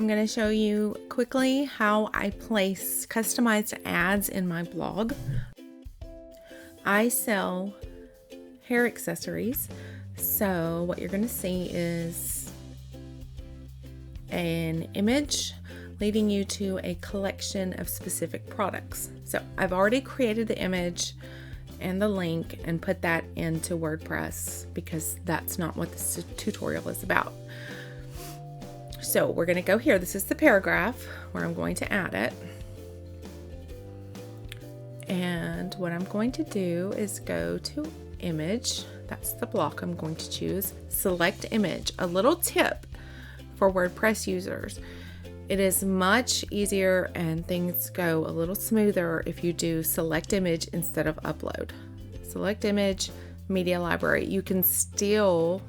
I'm going to show you quickly how I place customized ads in my blog. I sell hair accessories, so what you're going to see is an image leading you to a collection of specific products. So I've already created the image and the link and put that into WordPress because that's not what this tutorial is about. So we're going to go here. This is the paragraph where I'm going to add it. And what I'm going to do is go to image. That's the block I'm going to choose. Select image. A little tip for WordPress users. It is much easier and things go a little smoother if you do select image instead of upload. Select image, media library. You can still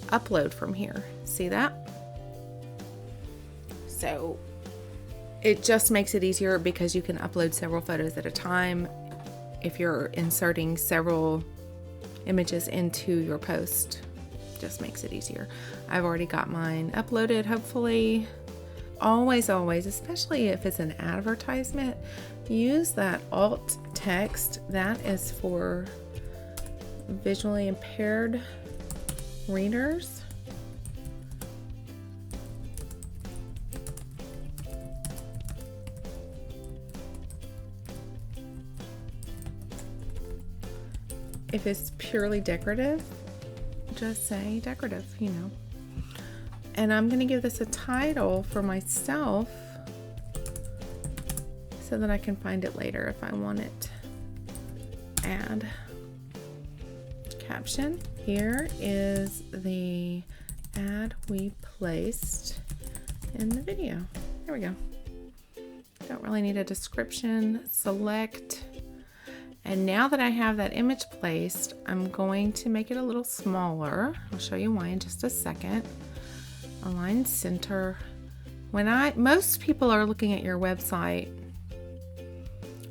upload from here. See that? So it just makes it easier because you can upload several photos at a time if you're inserting several images into your post. Just makes it easier. I've already got mine uploaded, hopefully. Always, especially if it's an advertisement, use that alt text. That is for visually impaired readers. If it's purely decorative, just say decorative, you know. And I'm going to give this a title for myself so that I can find it later if I want it. Add caption. Here is the ad we placed in the video. There we go. Don't really need a description. Select. And now that I have that image placed, I'm going to make it a little smaller. I'll show you why in just a second. Align center. Most people are looking at your website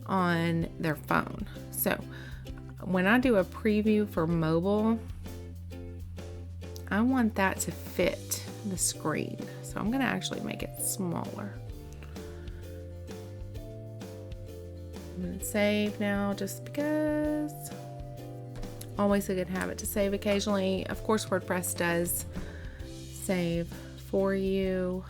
on their phone. So when I do a preview for mobile, I want that to fit the screen. So I'm going to actually make it smaller. I'm going to save now just because. Always a good habit to save occasionally. Of course, WordPress does save for you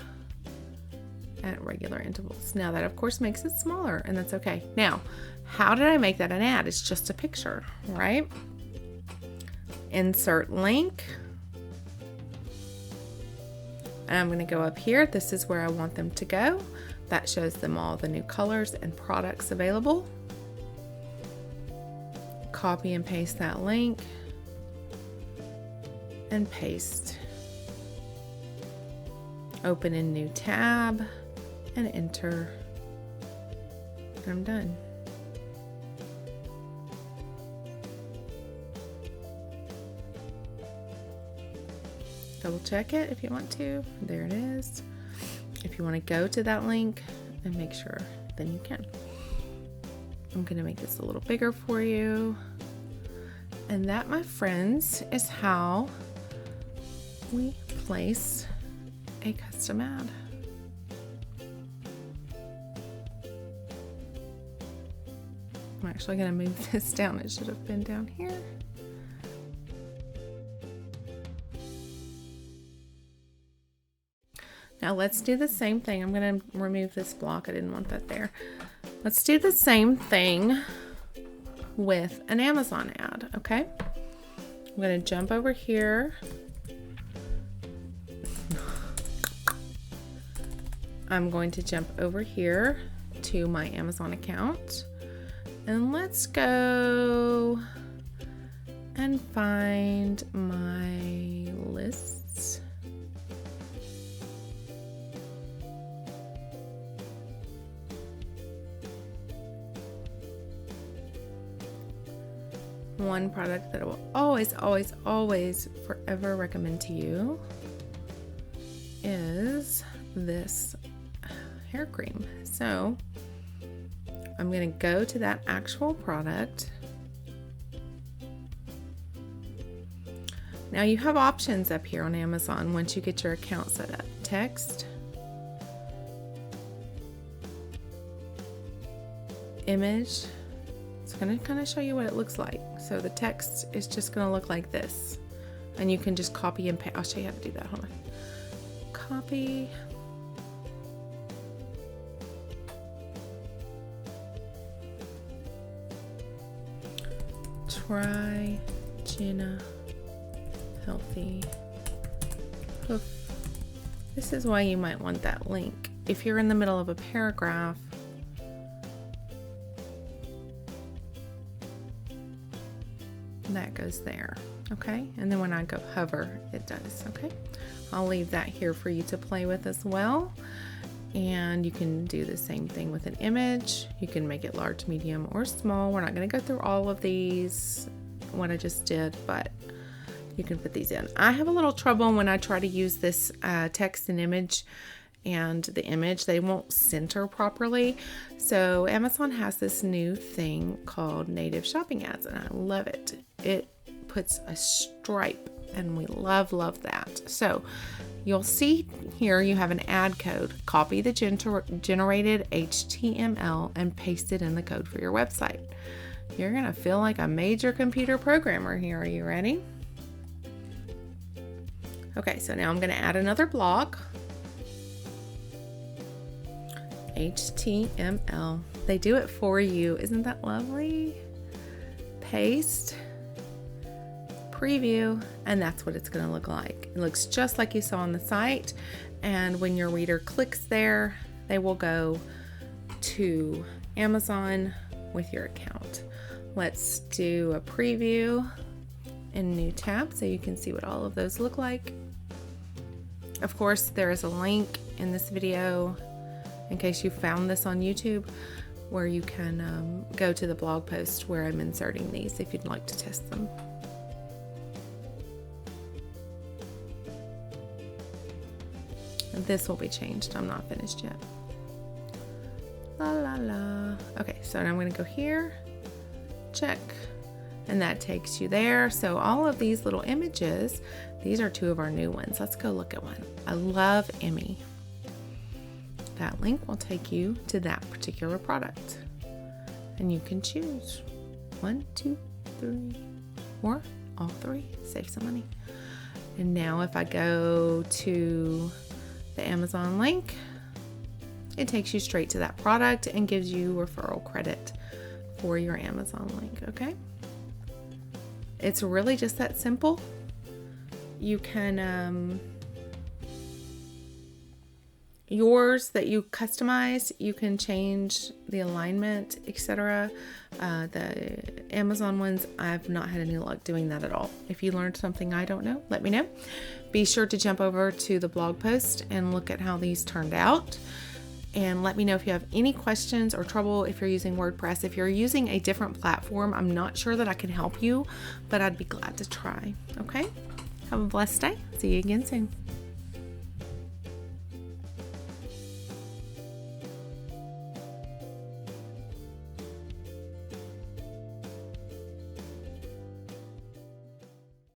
at regular intervals. Now that of course makes it smaller, and that's okay. Now, how did I make that an ad? It's just a picture, right? Insert link. And I'm going to go up here. This is where I want them to go. That shows them all the new colors and products available. Copy and paste that link and paste. Open a new tab and enter. And I'm done. Double check it if you want to. There it is. If you want to go to that link and make sure, then you can. I'm going to make this a little bigger for you. And that, my friends, is how we place a custom ad. I'm actually going to move this down. It should have been down here. Now let's do the same thing. I'm going to remove this block. I didn't want that there. Let's do the same thing with an Amazon ad, okay? I'm going to jump over here. I'm going to jump over here to my Amazon account. And let's go and find my lists. One product that I will always forever recommend to you is this hair cream. So I'm going to go to that actual product. Now you have options up here on Amazon once you get your account set up. Text, image, it's going to kind of show you what it looks like. So the text is just going to look like this. And you can just copy and paste. I'll show you how to do that. Hold on. Copy. Try Jenna healthy hoof. This is why you might want that link. If you're in the middle of a paragraph, that goes there, okay? And then when I go hover, it does, okay? I'll leave that here for you to play with as well. And you can do the same thing with an image. You can make it large, medium, or small. We're not gonna go through all of these, what I just did, but you can put these in. I have a little trouble when I try to use this text and image, and the image, they won't center properly. So Amazon has this new thing called native shopping ads, and I love it. It puts a stripe, and we love that. So you'll see here you have an ad code. Copy the generated HTML and paste it in the code for your website. You're gonna feel like a major computer programmer here. Are you ready? Okay, so now I'm gonna add another block. HTML. They do it for you. Isn't that lovely? Paste, preview, and that's what it's going to look like. It looks just like you saw on the site, and when your reader clicks there, they will go to Amazon with your account. Let's do a preview in new tab so you can see what all of those look like. Of course, there is a link in this video, in case you found this on YouTube, where you can go to the blog post where I'm inserting these if you'd like to test them. This will be changed. I'm not finished yet. La la la. Okay, so now I'm going to go here, check, and that takes you there. So all of these little images, these are two of our new ones. Let's go look at one. I love Emmy. That link will take you to that particular product, and you can choose 1, 2, 3, or all three. Save some money. And now if I go to the Amazon link, it takes you straight to that product and gives you referral credit for your Amazon link. Okay, it's really just that simple. You can yours that you customize, you can change the alignment, etc. The Amazon ones, I've not had any luck doing that at all. If you learned something I don't know, let me know. Be sure to jump over to the blog post and look at how these turned out, and let me know if you have any questions or trouble if you're using WordPress. If you're using a different platform, I'm not sure that I can help you, but I'd be glad to try. Okay, have a blessed day. See you again soon.